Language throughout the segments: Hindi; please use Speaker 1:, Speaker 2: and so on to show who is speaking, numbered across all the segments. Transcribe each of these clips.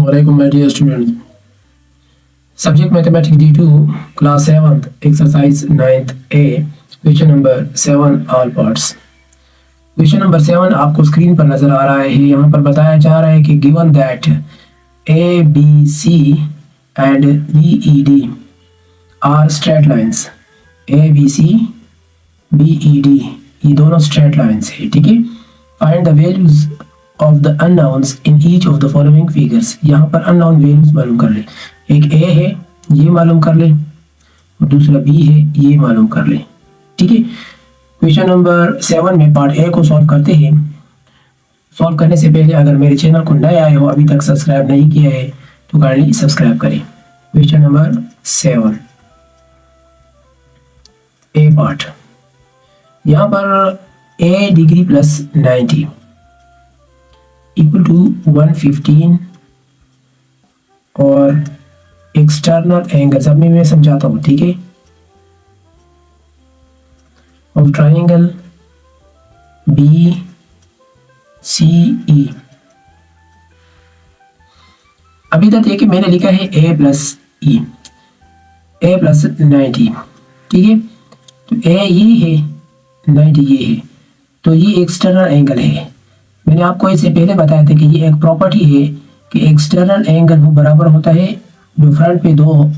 Speaker 1: Assalamualaikum my dear students. Subject Mathematics D2 Class 7th Exercise 9th A Question number 7 All Parts. Question number 7 आपको स्क्रीन पर नजर आ रहा है। यहाँ पर बताया जा रहा है कि given that A, B, C and B, E, D are straight lines. A, B, C, B, E, D ये दोनों straight lines है, ठीक है। Find the values of the unknowns in each of the following figures. यहाँ पर unknown values मालूम कर ले। एक A है ये मालूम कर ले और दूसरा B है ये मालूम कर ले, ठीक है। क्वेश्चन नंबर 7 में पार्ट A को सॉल्व करते हैं। सॉल्व करने से पहले अगर मेरे चैनल को नए आए हो, अभी तक सब्सक्राइब नहीं किया है तो काइंडली सब्सक्राइब करें। Question number 7 A part. यहाँ पर A degree plus 90 equal to 115 और एक्सटर्नल एंगल सब में मैं समझाता हूँ, ठीक है। ऑफ ट्राइंगल बी सी ई। अभी तक देखिए मैंने लिखा है a plus E, a plus 90, ठीक है। तो a ये है 90 ये है, तो ये एक्सटर्नल एंगल है। मैंने आपको इससे पहले बताया था कि ये एक प्रॉपर्टी है कि एक्सटर्नल एंगल वो बराबर होता है जो फ्रंट पे दो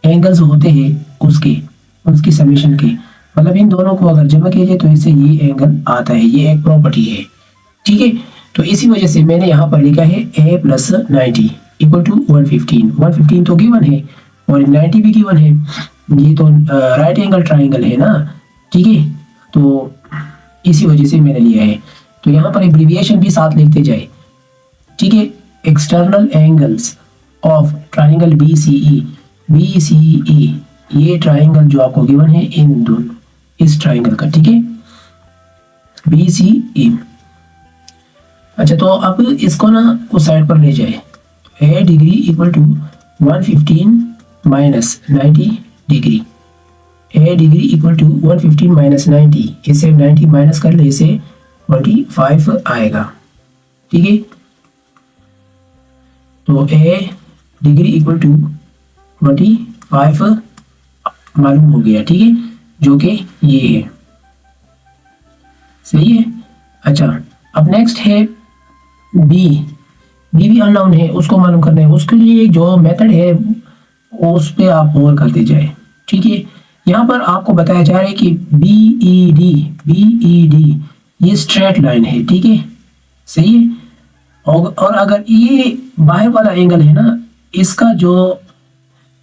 Speaker 1: एंगल्स होते हैं उसकी समेशन के, मतलब इन दोनों को अगर जमा किया जाए तो इससे ये एंगल आता है। ये एक प्रॉपर्टी है, ठीक है। तो इसी वजह से मैंने यहाँ पर लिखा है a प्लस 90 इक्वल टू 115। 115 तो गिवन है और 90 भी गिवन है। ये तो राइट एंगल ट्राइंगल है ना, ठीक है। तो इसी वजह से मैंने लिया है। तो यहाँ पर एब्रिविएशन भी साथ लिखते जाए, ठीक है। External angles of triangle B C E, ये ट्राइंगल जो आपको गिवन है इन दोनों इस ट्राइंगल का, ठीक है, बी सी ई। अच्छा, तो अब इसको ना उस साइड पर ले जाए। A degree equal to 115 minus 90 degree. A degree equal to 115 minus 90, इसे 90 माइनस कर ले, इसे 25 आएगा, ठीक है। तो ए डिग्री इक्वल टू 25 मालूम हो गया, ठीक है, जो कि ये है, सही है। अच्छा, अब नेक्स्ट है बी भी अननोन है, उसको मालूम करना है। उसके लिए जो मेथड है उस पे आप गौर करते जाए, ठीक है। यहाँ पर आपको बताया जा रहा है कि बी ई डी ये स्ट्रेट लाइन है, ठीक है, सही है। और अगर ये बाहर वाला एंगल है ना, इसका जो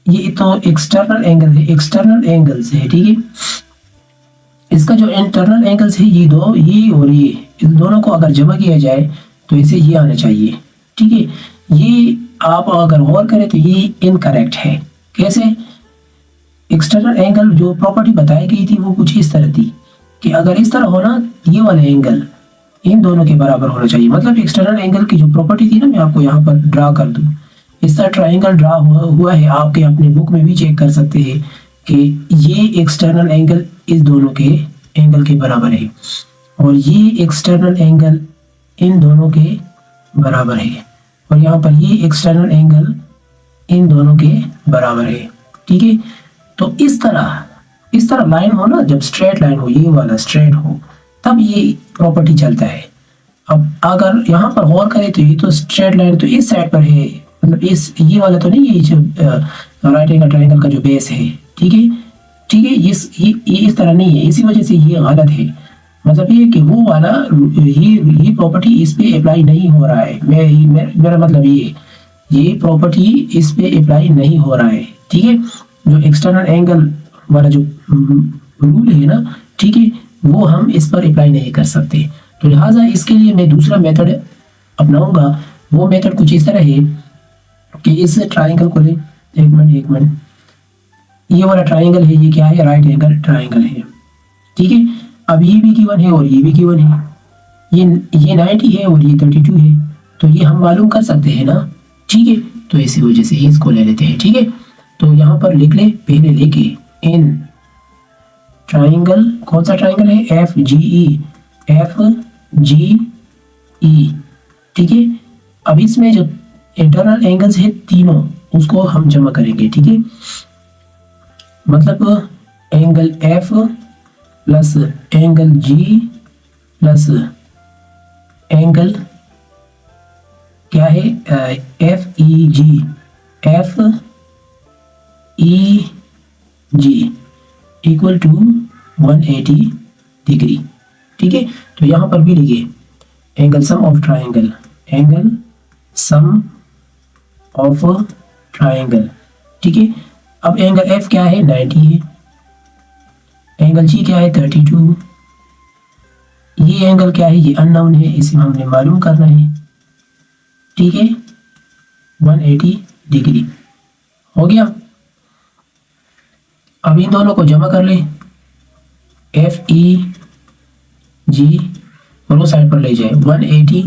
Speaker 1: ये तो एक्सटर्नल एंगल है, एक्सटर्नल एंगल्स है, ठीक है। इसका जो इंटरनल एंगल्स है ये दो, ये और ये, इन दोनों को अगर जमा किया जाए तो इसे ये आना चाहिए, ठीक है। ये आप अगर गौर करें तो ये इनकरेक्ट है। कैसे? एक्सटर्नल एंगल जो प्रॉपर्टी बताई गई थी वो कुछ इस तरह थी कि अगर इस तरह हो ना, ये वाला एंगल इन दोनों के बराबर होना चाहिए। मतलब एक्सटर्नल एंगल की जो प्रॉपर्टी थी ना, मैं आपको यहाँ पर ड्रा कर दूं। इस तरह ट्राइंगल ड्रा हुआ है, आपके अपने बुक में भी चेक कर सकते हैं कि ये एक्सटर्नल एंगल इस दोनों के एंगल के बराबर है और ये एक्सटर्नल एंगल इन दोनों के बराबर है और यहाँ पर ये एक्सटर्नल एंगल इन दोनों के बराबर है, ठीक है। तो इस तरह लाइन हो ना, जब स्ट्रेट लाइन हो, ये वाला स्ट्रेट हो, तब ये प्रॉपर्टी चलता है। अब अगर यहाँ पर गौर करें तो ये तो स्ट्रेट लाइन तो इस साइड पर है, मतलब ये वाला तो नहीं, ये जो राइट एंगल ट्राइंगल का जो बेस है, ठीक है, ठीक है। ये इस तरह नहीं है, इसी वजह से ये गलत है। मतलब ये कि वो वाला ये प्रॉपर्टी इस पे अप्लाई नहीं हो रहा है। मेरा मतलब ये प्रॉपर्टी इस पे अप्लाई नहीं हो रहा है, ठीक है। जो एक्सटर्नल एंगल वाला जो रूल है ना, ठीक है, वो हम इस पर अप्लाई नहीं कर सकते। तो लिहाजा इसके लिए मैं दूसरा मेथड अपनाऊंगा। वो मेथड कुछ इस तरह है कि इस ट्राइंगल को ले, एक मिनट, ये वाला ट्राइंगल है, ये क्या है? राइट एंगल ट्राइंगल है, ठीक है। अब ये भी गिवन है और ये भी गिवन है, ये 90 है और ये 32 है, तो ये हम मालूम कर सकते हैं ना, ठीक है। तो इसी वजह से इसको ले लेते हैं, ठीक है। तो यहाँ पर लिख ले, पहले लेके इन ट्राइंगल, कौन सा ट्राइंगल है? एफ जी ई, ठीक है। अब इसमें जो इंटरनल एंगल्स है तीनों, उसको हम जमा करेंगे, ठीक है। मतलब angle F plus angle G plus angle क्या है F E G, F E G equal to 180 degree, ठीक है। तो यहाँ पर भी लिखिए angle sum of triangle, angle sum of triangle, ठीक है। अब एंगल एफ क्या है 90 है, एंगल जी क्या है 32, ये एंगल क्या है ये अननोन है, इसे हमने मालूम करना है, ठीक है। 180 डिग्री हो गया। अब इन दोनों को जमा कर ले, एफ ई जी और वो साइड पर ले जाए, 180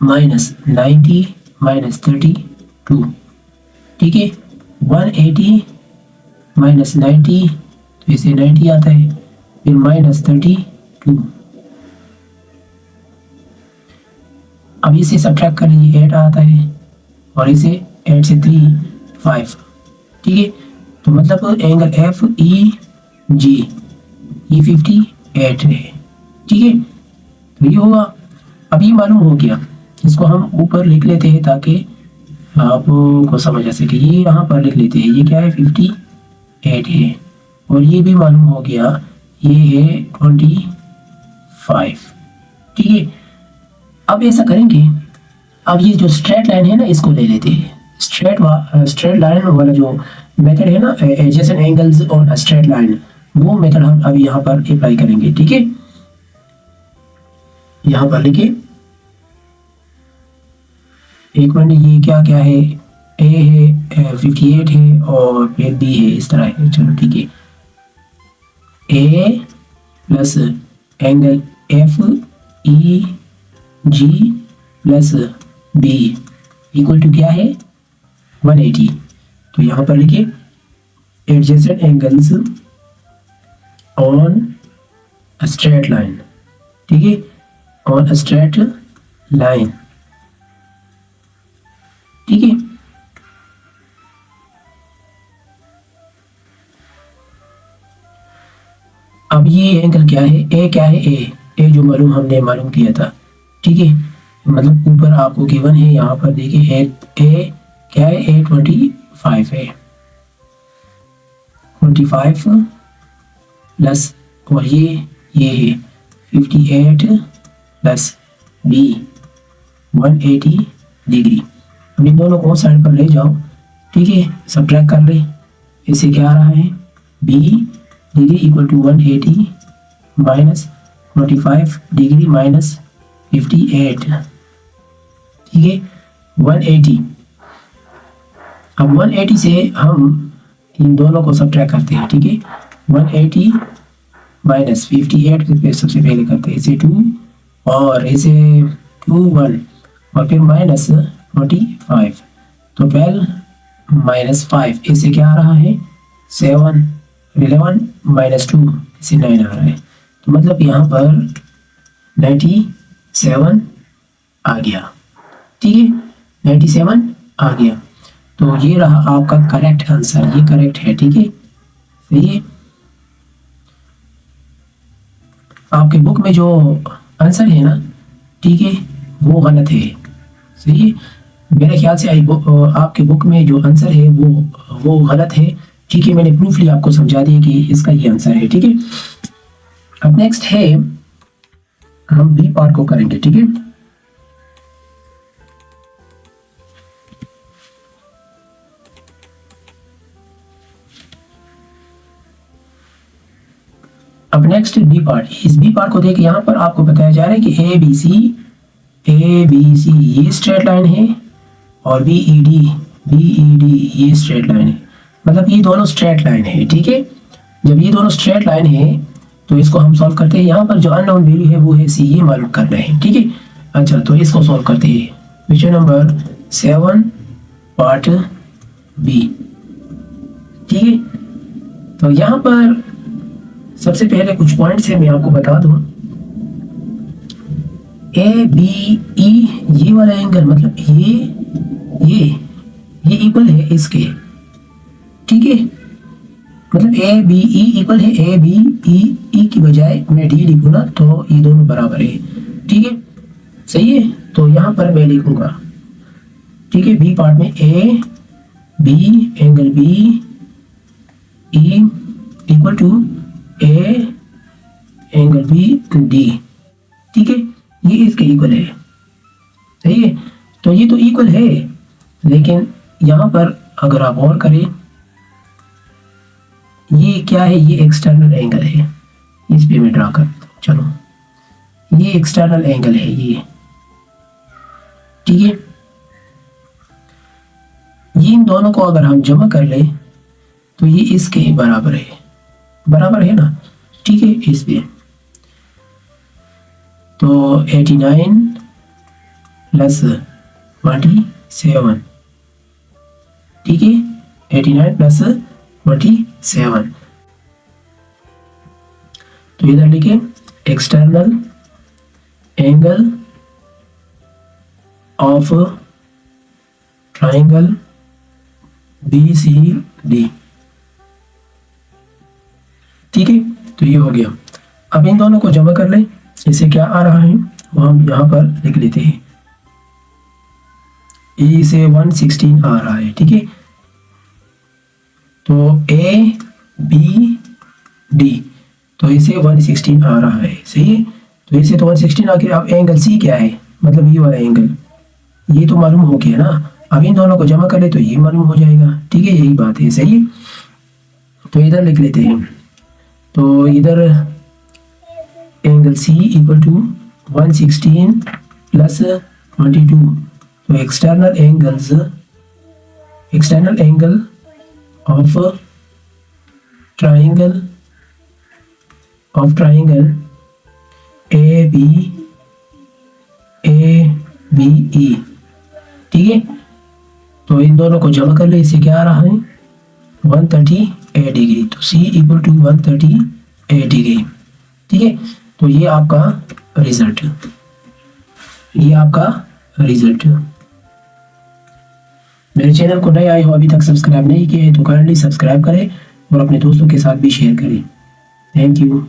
Speaker 1: माइनस 90 माइनस 32, ठीक है। 180 माइनस 90 तो इसे 90 आता है, फिर माइनस 32, अब इसे सब्ट्रैक्ट कर लीजिए 8 आता है और इसे 8 से 3 5, ठीक है। तो मतलब एंगल एफ ई जी ये 58 है, ठीक है। तो ये होगा, अब ये मालूम हो गया, इसको हम ऊपर लिख लेते हैं ताकि आपको समझ आ सके। ये यहाँ पर लिख लेते हैं, ये क्या है 58 है, और ये भी मालूम हो गया ये है 25, ठीक है। अब ऐसा करेंगे, अब ये जो स्ट्रेट लाइन है ना इसको ले लेते हैं, स्ट्रेट लाइन वाला जो मेथड है ना adjacent angles on straight line, वो मेथड हम अभी यहाँ पर अप्लाई करेंगे, ठीक है। यहाँ पर लिखिए, एक मिनट, ये क्या क्या है, ए है 58 है और फिर बी है, इस तरह है, चलो ठीक है। A plus angle F E G plus B equal to क्या है 180। तो यहाँ पर लिखिए adjacent angles on straight line, ठीक है, ऑन स्ट्रेट लाइन, ठीक है। अब ये एंगल क्या है, ए क्या है, ए जो मालूम हमने मालूम किया था, ठीक है। मतलब ऊपर आपको गिवन है, यहाँ पर देखिए ए क्या है, ए 25 है, 25 प्लस और ये है 58 प्लस बी 180 डिग्री। अब इन दोनों को साइड पर ले जाओ, ठीक है, सब्ट्रैक्ट कर ले, इससे क्या आ रहा है B degree equal to 180 minus 25 degree minus 58, ठीक है 180। अब 180 से हम इन दोनों को सब्ट्रैक्ट करते हैं, ठीक है। 180 माइनस 58 पे सबसे पहले करते हैं, इसे 2 और इसे 2 1 और फिर माइनस 25, तो 12 माइनस 5 इससे क्या आ रहा है 7, 11 माइनस 2 इसे 9 आ रहा है। तो मतलब यहाँ पर 97 आ गया, ठीक है, 97 आ गया। तो ये रहा आपका करेक्ट आंसर, ये करेक्ट है, ठीक है, सही है। आपके बुक में जो आंसर है ना, ठीक है, वो गलत है, सही है। मेरे ख्याल से आपके बुक में जो आंसर है वो गलत है, ठीक है। मैंने प्रूफली आपको समझा दिया कि इसका ये आंसर है, ठीक है। अब नेक्स्ट है, हम बी पार्ट को करेंगे, ठीक है। अब नेक्स्ट बी पार्ट, इस बी पार्ट को देखिए, यहाँ पर आपको बताया जा रहा है कि ए बी सी ये स्ट्रेट लाइन है और बी ई डी ये स्ट्रेट लाइन है, मतलब ये दोनों स्ट्रेट लाइन है, ठीक है। जब ये दोनों स्ट्रेट लाइन है तो इसको हम सॉल्व करते हैं। यहाँ पर जो अननोन वैल्यू है वो है सी, ये मालूम करना है, ठीक है। अच्छा, तो इसको सॉल्व करते हैं, क्वेश्चन नंबर 7 पार्ट बी, ठीक है। तो यहाँ पर सबसे पहले कुछ पॉइंट्स है, मैं आपको बता दूं। ए बी ई ये वाला एंगल, मतलब ये ये इक्वल है इसके, ठीक है। मतलब ए बी ई इक्वल है, ए बी ई की बजाय मैं डी लिखूँ ना तो ये दोनों बराबर है, ठीक है, सही है। तो यहाँ पर मैं लिखूंगा, ठीक है, बी पार्ट में A B angle B E equal to A angle B D, ठीक है, ये इसके इक्वल है, सही है। तो ये तो इक्वल है, लेकिन यहाँ पर अगर आप और करें, ये क्या है, ये एक्सटर्नल एंगल है, इस पे मैं ड्रा करता हूँ, चलो ये एक्सटर्नल एंगल है ये, ठीक है। ये इन दोनों को अगर हम जमा कर लें तो ये इसके बराबर है ना, ठीक है, इस पे तो 89 प्लस 27, ठीक है, 89 प्लस 27। तो इधर लिखे external angle of triangle BCD, ठीक है। तो ये हो गया। अब इन दोनों को जमा कर लें, इसे क्या आ रहा है वो हम यहाँ पर लिख लेते हैं, इसे 116 आ रहा है, ठीक है। तो ABD, तो इसे 116 आ रहा है, सही है। तो इसे तो 116 आके अब एंगल C क्या है, मतलब ये वाला एंगल, ये तो मालूम हो गया ना। अब इन दोनों को जमा कर ले तो ये मालूम हो जाएगा, ठीक है, यही बात है, सही है। तो इधर लिख लेते हैं, तो इधर angle C equal to 116 plus 22, तो external angle of triangle ABE, ठीक है। तो इन दोनों को जमा कर ले, इससे क्या आ रहा है 138 डिग्री, तो C इक्वल टू 138 डिग्री, ठीक है। तो ये आपका रिजल्ट, मेरे चैनल को नए आए हो, अभी तक सब्सक्राइब नहीं किए तो काइंडली सब्सक्राइब करें और अपने दोस्तों के साथ भी शेयर करें। Thank you.